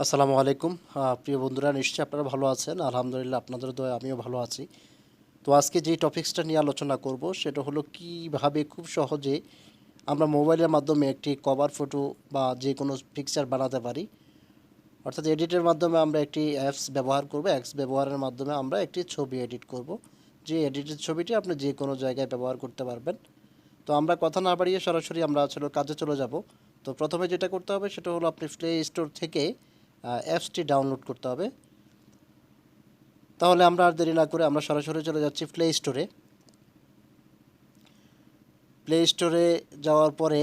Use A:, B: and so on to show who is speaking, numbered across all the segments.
A: আসসালামু আলাইকুম। প্রিয় বন্ধুরা, নিশ্চয়ই আপনারা ভালো আছেন। আলহামদুলিল্লাহ আপনাদের দয়ায় আমিও ভালো আছি। তো আজকে যে টপিক্সটা নিয়ে আলোচনা করব সেটা হলো কিভাবে খুব সহজে আমরা মোবাইলের মাধ্যমে একটি কভার ফটো বা যে কোনো পিকচার বানাতে পারি। অর্থাৎ এডিটের মাধ্যমে আমরা একটি অ্যাপস ব্যবহার করব। অ্যাপস ব্যবহারের মাধ্যমে আমরা একটি ছবি এডিট করব। যে এডিটের ছবিটি আপনি যে কোনো জায়গায় ব্যবহার করতে পারবেন। তো আমরা কথা না বাড়িয়ে সরাসরি আমরা আসলে কাজে চলে যাব। তো প্রথমে যেটা করতে হবে সেটা হলো আপনি প্লে স্টোর থেকে অ্যাপসটি ডাউনলোড করতে হবে। তাহলে আমরা আর দেরি না করে আমরা সরাসরি চলে যাচ্ছি প্লে স্টোরে। প্লে স্টোরে যাওয়ার পরে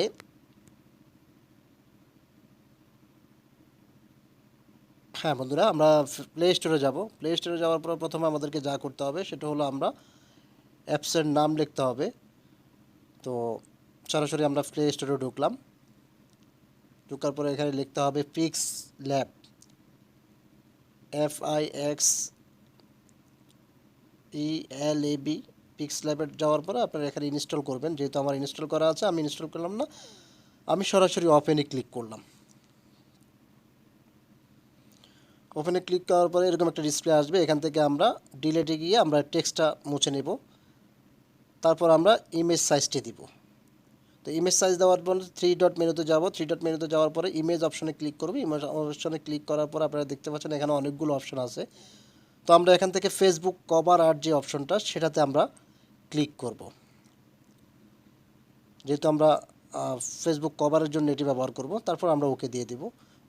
A: হ্যাঁ বন্ধুরা, আমরা প্লে স্টোরে যাব। প্লে স্টোরে যাওয়ার পর প্রথমে আমাদেরকে যা করতে হবে সেটা হলো আমরা অ্যাপসের নাম লিখতে হবে। তো সরাসরি আমরা প্লে স্টোরে ঢুকলাম। ঢোকার পরে এখানে লিখতে হবে পিক্স ল্যাব, FIXELAB। পিক্স ল্যাবে যাওয়ার পরে আপনারা এখানে ইনস্টল করবেন। যেহেতু আমার ইনস্টল করা আছে আমি ইনস্টল করলাম না, আমি সরাসরি ওপেনে ক্লিক করলাম। ওপেনে ক্লিক করার পরে এরকম একটা ডিসপ্লে আসবে। এখান থেকে আমরা ডিলেটে গিয়ে আমরা টেক্সটটা মুছে নেব। তারপর আমরা ইমেজ সাইজটি দিব। তো ইমেজ সাইজ দেওয়ার পর থ্রি ডট মেনুতে যাব। থ্রি ডট মেনুতে যাওয়ার পরে ইমেজ অপশনে ক্লিক করব। ইমেজ অপশনে ক্লিক করার পর আপনারা দেখতে পাচ্ছেন এখানে অনেকগুলো অপশন আছে। তো আমরা এখান থেকে ফেসবুক কভার আর্ট যে অপশনটা সেটাতে আমরা ক্লিক করব। যেহেতু আমরা ফেসবুক কভারের জন্য এটি ব্যবহার করব। তারপর আমরা ওকে দিয়ে দিব।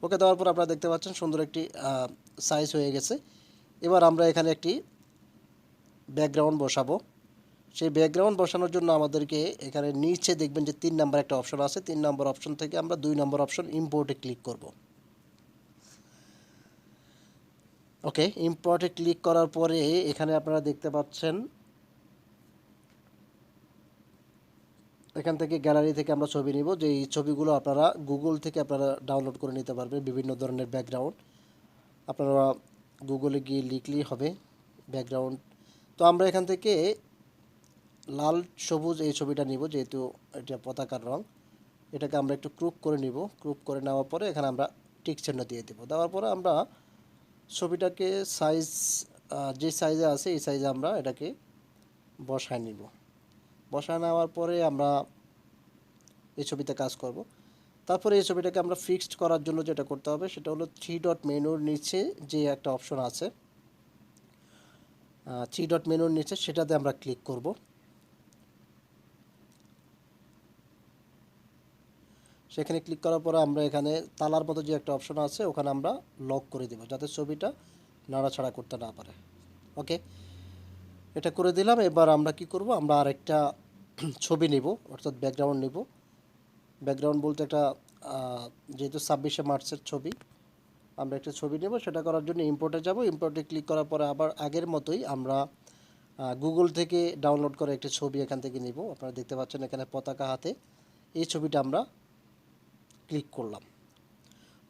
A: ওকে দেওয়ার পর আপনারা দেখতে পাচ্ছেন সুন্দর একটি সাইজ হয়ে গেছে। এবার আমরা এখানে একটি ব্যাকগ্রাউন্ড বসাবো। সেই ব্যাকগ্রাউন্ড বসানোর জন্য আমাদেরকে এখানে নিচে দেখবেন যে 3 নাম্বার একটা অপশন আছে। 3 নম্বর অপশন থেকে আমরা 2 নম্বর অপশন ইম্পোর্টে ক্লিক করব। ওকে, ইম্পোর্টে ক্লিক করার পরে এখানে আপনারা দেখতে পাচ্ছেন এখান থেকে গ্যালারি থেকে আমরা ছবি নিব। যে এই ছবিগুলো আপনারা গুগল থেকে আপনারা ডাউনলোড করে নিতে পারবেন। বিভিন্ন ধরনের ব্যাকগ্রাউন্ড আপনারা গুগলে গিয়ে লিখলেই হবে ব্যাকগ্রাউন্ড। তো আমরা এখান থেকে লাল সবুজ এই ছবিটা নিব, যেহেতু এটা পতাকার রং। এটাকে আমরা একটু ক্রপ করে নিব। ক্রপ করে নেওয়ার পরে এখানে আমরা টিক চিহ্ন দিয়ে দেব। দেওয়ার পরে আমরা ছবিটাকে সাইজ যে সাইজে আছে এই সাইজে আমরা এটাকে বসায় নিব। বসায় নেওয়ার পরে আমরা এই ছবিতে কাজ করব। তারপরে এই ছবিটাকে আমরা ফিক্সড করার জন্য যেটা করতে হবে সেটা হলো থ্রি ডট মেনুর নিচে যে একটা অপশন আছে, থ্রি ডট মেনুর নিচে সেটাতে আমরা ক্লিক করব। সেখানে ক্লিক করার পরে আমরা এখানে তালার মতো যে একটা অপশন আছে ওখানে আমরা লক করে দেব, যাতে ছবিটা নাড়াছাড়া করতে না পারে। ওকে, এটা করে দিলাম। এবার আমরা কি করব, আমরা আরেকটা ছবি নিব, অর্থাৎ ব্যাকগ্রাউন্ড নিব। ব্যাকগ্রাউন্ড বলতে একটা যেহেতু 26শে মার্চের ছবি, আমরা একটা ছবি নেব। সেটা করার জন্য ইম্পোর্টে যাব। ইম্পোর্টে ক্লিক করার পরে আবার আগের মতোই আমরা গুগল থেকে ডাউনলোড করা একটি ছবি এখান থেকে নিব। আপনারা দেখতে পাচ্ছেন এখানে পতাকা হাতে এই ছবিটা আমরা ক্লিক করলাম।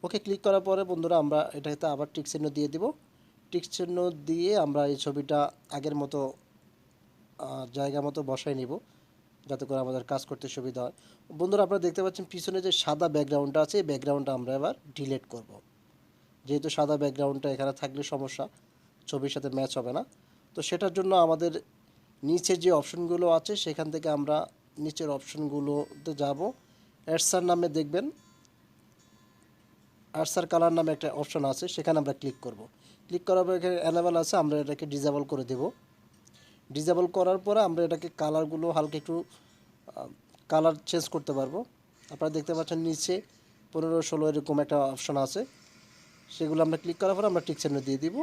A: ওকে, ক্লিক করার পরে বন্ধুরা আমরা এটাতে আবার টিক চিহ্ন দিয়ে দিব। টিক চিহ্ন দিয়ে আমরা এই ছবিটা আগের মতো জায়গা মতো বসাই নিব, যাতে করে আমাদের কাজ করতে সুবিধা হয়। বন্ধুরা আপনারা দেখতে পাচ্ছেন পিছনে যে সাদা ব্যাকগ্রাউন্ডটা আছে এই ব্যাকগ্রাউন্ডটা আমরা এবার ডিলিট করব। যেহেতু সাদা ব্যাকগ্রাউন্ডটা এখানে থাকলে সমস্যা, ছবির সাথে ম্যাচ হবে না। তো সেটার জন্য আমাদের নিচে যে অপশনগুলো আছে সেখান থেকে আমরা নিচের অপশনগুলোতে যাব। অ্যাডসার নামে দেখবেন আর্সার কালার নামে একটা অপশন আছে, সেখানে আমরা ক্লিক করব। ক্লিক করার পর এখানে অ্যানেবল আছে, আমরা এটাকে ডিসেবল করে দেব। ডিসেবল করার পরে আমরা এটাকে কালারগুলো হালকা একটু কালার চেঞ্জ করতে পারবো। আপনারা দেখতে পাচ্ছেন নিচে 15-16 এরকম একটা অপশন আছে, সেগুলো আমরা ক্লিক করার পর আমরা টিক চিহ্ন দিয়ে দিব।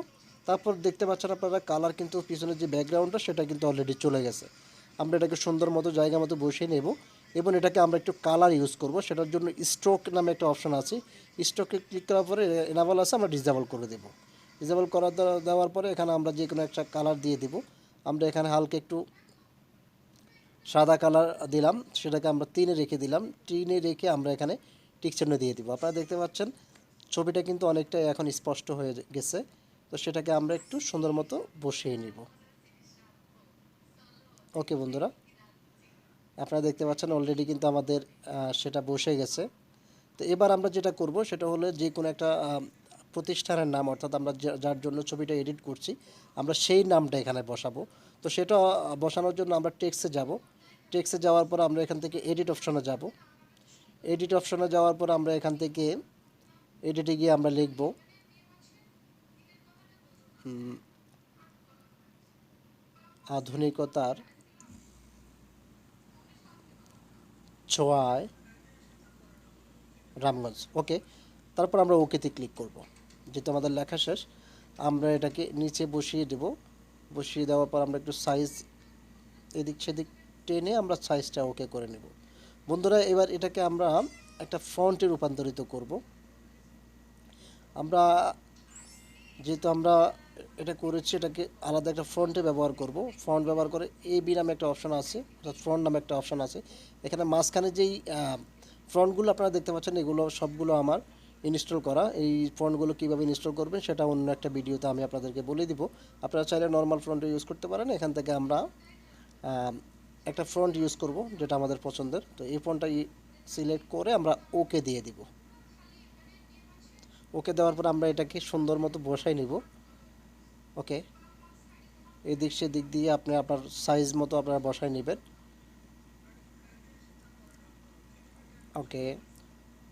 A: তারপর দেখতে পাচ্ছেন আপনারা কালার কিন্তু পিছনের যে ব্যাকগ্রাউন্ডটা সেটা কিন্তু অলরেডি চলে গেছে। আমরা এটাকে সুন্দর মতো জায়গা মতো বসিয়ে নেব এবং এটাকে আমরা একটু কালার ইউজ করব। সেটার জন্য স্ট্রোক নামে একটা অপশন আছে, স্ট্রোকে ক্লিক করার পরে এনাবল আছে, আমরা ডিসেবল করে দেব। ডিসেবল করার দেওয়ার পরে এখানে আমরা যে কোনো একটা কালার দিয়ে দেব। আমরা এখানে হালকা একটু সাদা কালার দিলাম, সেটাকে আমরা 3-এ রেখে দিলাম। 3-এ রেখে আমরা এখানে টিক চিহ্ন দিয়ে দিব। আপনারা দেখতে পাচ্ছেন ছবিটা কিন্তু অনেকটা এখন স্পষ্ট হয়ে গেছে। তো সেটাকে আমরা একটু সুন্দর মতো বসিয়ে নিব। ওকে বন্ধুরা, আপনারা দেখতে পাচ্ছেন অলরেডি কিন্তু আমাদের সেটা বসে গেছে। তো এবার আমরা যেটা করব সেটা হলো যে কোনো একটা প্রতিষ্ঠানের নাম, অর্থাৎ আমরা যার জন্য ছবিটা এডিট করছি আমরা সেই নামটা এখানে বসাবো। তো সেটা বসানোর জন্য আমরা টেক্সটে যাব। টেক্সটে যাওয়ার পর আমরা এখান থেকে এডিট অপশনে যাব। এডিট অপশনে যাওয়ার পর আমরা এখান থেকে এডিটে গিয়ে আমরা লিখব আধুনিকতার ছোঁয়ায় রামগঞ্জ। ওকে, তারপর আমরা ওকেতে ক্লিক করব। যেহেতু আমাদের লেখা শেষ, আমরা এটাকে নিচে বসিয়ে দেব। বসিয়ে দেওয়ার পর আমরা একটু সাইজ এদিক সেদিক টেনে আমরা সাইজটা ওকে করে নেব। বন্ধুরা, এবার এটাকে আমরা একটা ফন্টে রূপান্তরিত করব। আমরা যেহেতু আমরা এটা করেছি, এটাকে আলাদা একটা ফন্টে ব্যবহার করব। ফন্ট ব্যবহার করে এবি নামে একটা অপশন আছে, অর্থাৎ ফন্ট নামে একটা অপশন আছে। এখানে মাঝখানে যেই ফন্টগুলো আপনারা দেখতে পাচ্ছেন, এগুলো সবগুলো আমার ইনস্টল করা। এই ফন্টগুলো কীভাবে ইনস্টল করবেন সেটা অন্য একটা ভিডিওতে আমি আপনাদেরকে বলে দিব। আপনারা চাইলে নর্মাল ফন্টে ইউজ করতে পারেন। এখান থেকে আমরা একটা ফন্ট ইউজ করব যেটা আমাদের পছন্দের। তো এই ফন্টটা সিলেক্ট করে আমরা ওকে দিয়ে দিব। ওকে দেওয়ার পর আমরা এটাকে সুন্দর মতো বসাই নিব। ওকে, এদিক সেদিক দিয়ে আপনি আপনার সাইজ মতো আপনারা বসাই নেবেন। ওকে,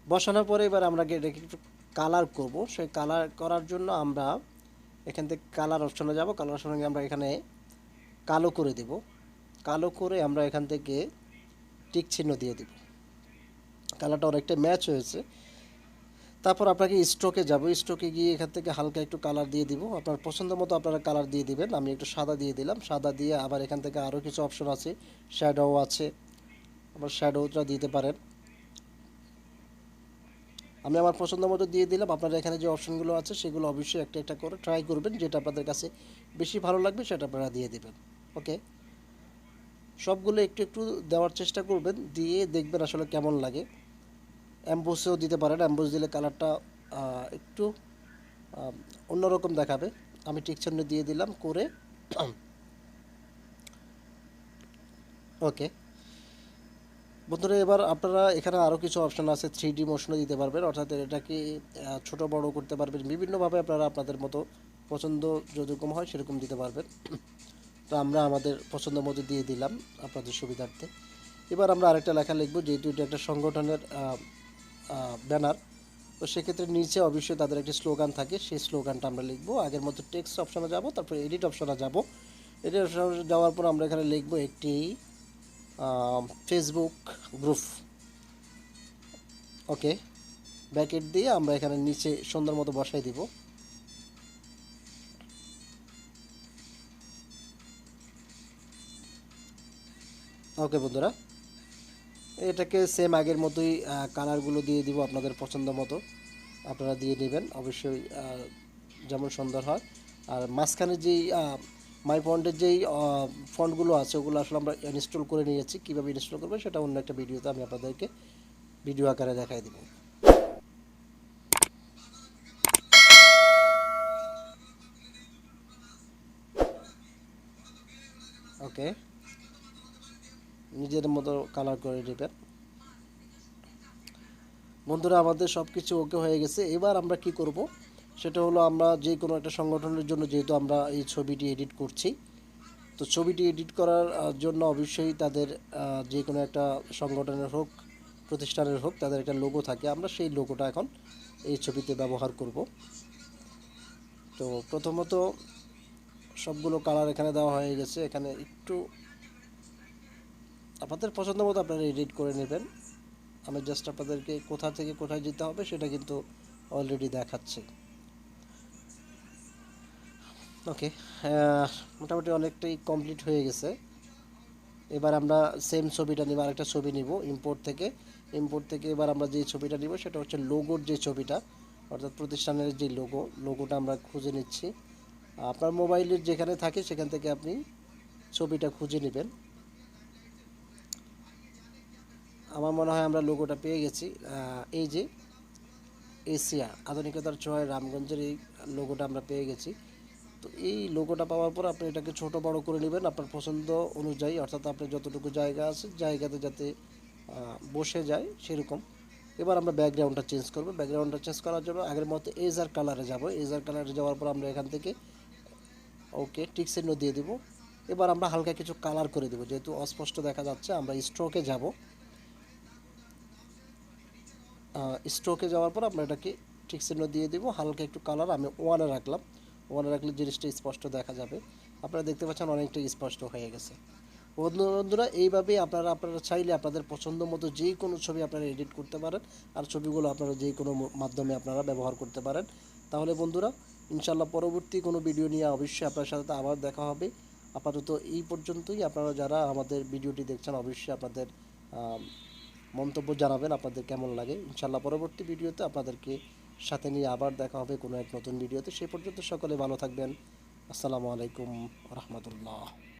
A: বসানোর পরে এবার আমরা এটাকে একটু কালার করব। সেই কালার করার জন্য আমরা এখান থেকে কালার অপশনে যাব। কালার অপশনে আমরা এখানে কালো করে দেব। কালো করে আমরা এখান থেকে টিক চিহ্ন দিয়ে দেব। কালারটা অনেকটা ম্যাচ হয়েছে। তারপর আপনাকে স্ট্রোকে যাব। স্ট্রোকে গিয়ে এখান থেকে হালকা একটু কালার দিয়ে দিব। আপনার পছন্দ মতো আপনারা কালার দিয়ে দিবেন। আমি একটু সাদা দিয়ে দিলাম। সাদা দিয়ে আবার এখান থেকে আরও কিছু অপশন আছে, শ্যাডো আছে, আবার শ্যাডোটা দিতে পারেন। আমি আমার পছন্দ মতো দিয়ে দিলাম। আপনারা এখানে যে অপশনগুলো আছে সেগুলো অবশ্যই একটা একটা করে ট্রাই করবেন, যেটা আপনাদের কাছে বেশি ভালো লাগবে সেটা আপনারা দিয়ে দেবেন। ওকে, সবগুলো একটু একটু দেওয়ার চেষ্টা করবেন, দিয়ে দেখবেন আসলে কেমন লাগে। অ্যাম্বোসেও দিতে পারেন। অ্যাম্বোস দিলে কালারটা একটু অন্যরকম দেখাবে। আমি টিক চিহ্ন দিয়ে দিলাম করে। ওকে বন্ধুরা, এবার আপনারা এখানে আরও কিছু অপশান আছে, 3D মোশনও দিতে পারবেন, অর্থাৎ এটাকে ছোট বড় করতে পারবেন। বিভিন্নভাবে আপনারা আপনাদের মতো পছন্দ যেরকম হয় সেরকম দিতে পারবেন। তো আমরা আমাদের পছন্দ মতো দিয়ে দিলাম আপনাদের সুবিধার্থে। এবার আমরা আরেকটা লেখা লিখব, যেহেতু এটা একটা সংগঠনের ব্যানার। তো সেক্ষেত্রে নিচে অবশ্যই তাদের একটি স্লোগান থাকে, সেই স্লোগানটা আমরা লিখব। আগের মতো টেক্সট অপশনে যাব, তারপর এডিট অপশনে যাব। এডিট অপশনে যাওয়ার পর আমরা এখানে লিখব একটি ফেসবুক গ্রুপ। ওকে, ব্র্যাকেট দিয়ে আমরা এখানে নিচে সুন্দর মতো বসাই দিব। ওকে বন্ধুরা, এটাকে সেম আগের মতোই কালারগুলো দিয়ে দিব আপনাদের পছন্দ মতো আপনারা দিয়ে নেবেন অবশ্যই, যেমন সুন্দর হয়। আর মাঝখানে যেই মাই ফন্টের যেই ফন্টগুলো আছে ওগুলো আসলে আমরা ইনস্টল করে নিয়েছি। কীভাবে ইনস্টল করবেন সেটা অন্য একটা ভিডিওতে আমি আপনাদেরকে ভিডিও আকারে দেখাই দেব। ওকে, নিজের মতো কালার করে নেবেন। বন্ধুরা, আমাদের সব কিছু ওকে হয়ে গেছে। এবার আমরা কি করব সেটা হলো, আমরা যে কোনো একটা সংগঠনের জন্য যেহেতু আমরা এই ছবিটি এডিট করছি, তো ছবিটি এডিট করার জন্য অবশ্যই তাদের যে কোনো একটা সংগঠনের হোক প্রতিষ্ঠানের হোক তাদের একটা লোগো থাকে। আমরা সেই লোগোটা এখন এই ছবিতে ব্যবহার করব। তো প্রথমত সবগুলো কালার এখানে দেওয়া হয়ে গেছে। এখানে একটু আপনাদের পছন্দ মতো আপনারা এডিট করে নেবেন। আমি জাস্ট আপনাদেরকে কোথা থেকে কোথায় যেতে হবে সেটা কিন্তু অলরেডি দেখাচ্ছি। ওকে, মোটামুটি অনেকটাই কমপ্লিট হয়ে গেছে। এবার আমরা সেম ছবিটা নিব, আরেকটা ছবি নিব ইম্পোর্ট থেকে। এবার আমরা যে ছবিটা নিব সেটা হচ্ছে লোগোর যে ছবিটা, অর্থাৎ প্রতিষ্ঠানের যে লোগোটা আমরা খুঁজে নিচ্ছি। আপনার মোবাইলের যেখানে থাকে সেখান থেকে আপনি ছবিটা খুঁজে নেবেন। আমার মনে হয় আমরা লোগোটা পেয়ে গেছি। এই যে এশিয়া আধুনিকতার ছোঁয়ায় রামগঞ্জের এই লোগোটা আমরা পেয়ে গেছি। তো এই লোগোটা পাওয়ার পর আপনি এটাকে ছোট বড় করে নেবেন আপনার পছন্দ অনুযায়ী, অর্থাৎ আপনার যতটুকু জায়গা আছে জায়গাতে যাতে বসে যায় সেরকম। এবার আমরা ব্যাকগ্রাউন্ডটা চেঞ্জ করব। ব্যাকগ্রাউন্ডটা চেঞ্জ করার জন্য আগের মতো এজার কালারে যাব। এজার কালারে যাওয়ার পর আমরা এখান থেকে ওকে টিক চিহ্ন দিয়ে দিব। এবার আমরা হালকা কিছু কালার করে দেবো, যেহেতু অস্পষ্ট দেখা যাচ্ছে। আমরা স্ট্রোকে যাব। স্ট্রোকে যাওয়ার পর আমরা এটাকে টিক চিহ্ন দিয়ে দিব। হালকা একটু কালার আমি ওয়ানে রাখলাম। ওয়ানে রাখলে জিনিসটা স্পষ্ট দেখা যাবে। আপনারা দেখতে পাচ্ছেন অনেকটা স্পষ্ট হয়ে গেছে। বন্ধুরা এইভাবেই আপনারা চাইলে আপনাদের পছন্দ মতো যে কোনো ছবি আপনারা এডিট করতে পারেন, আর ছবিগুলো আপনারা যে কোনো মাধ্যমে আপনারা ব্যবহার করতে পারেন। তাহলে বন্ধুরা ইনশাল্লাহ পরবর্তী কোনো ভিডিও নিয়ে অবশ্যই আপনার সাথে আবার দেখা হবে। আপাতত এই পর্যন্তই। আপনারা যারা আমাদের ভিডিওটি দেখছেন অবশ্যই আপনাদের মন্তব্য জানাবেন আপনাদের কেমন লাগে। ইনশাল্লাহ পরবর্তী ভিডিওতে আপনাদেরকে সাথে নিয়ে আবার দেখা হবে কোনো এক নতুন ভিডিওতে। সেই পর্যন্ত সকলে ভালো থাকবেন। আসসালামু আলাইকুম রহমতুল্লাহ।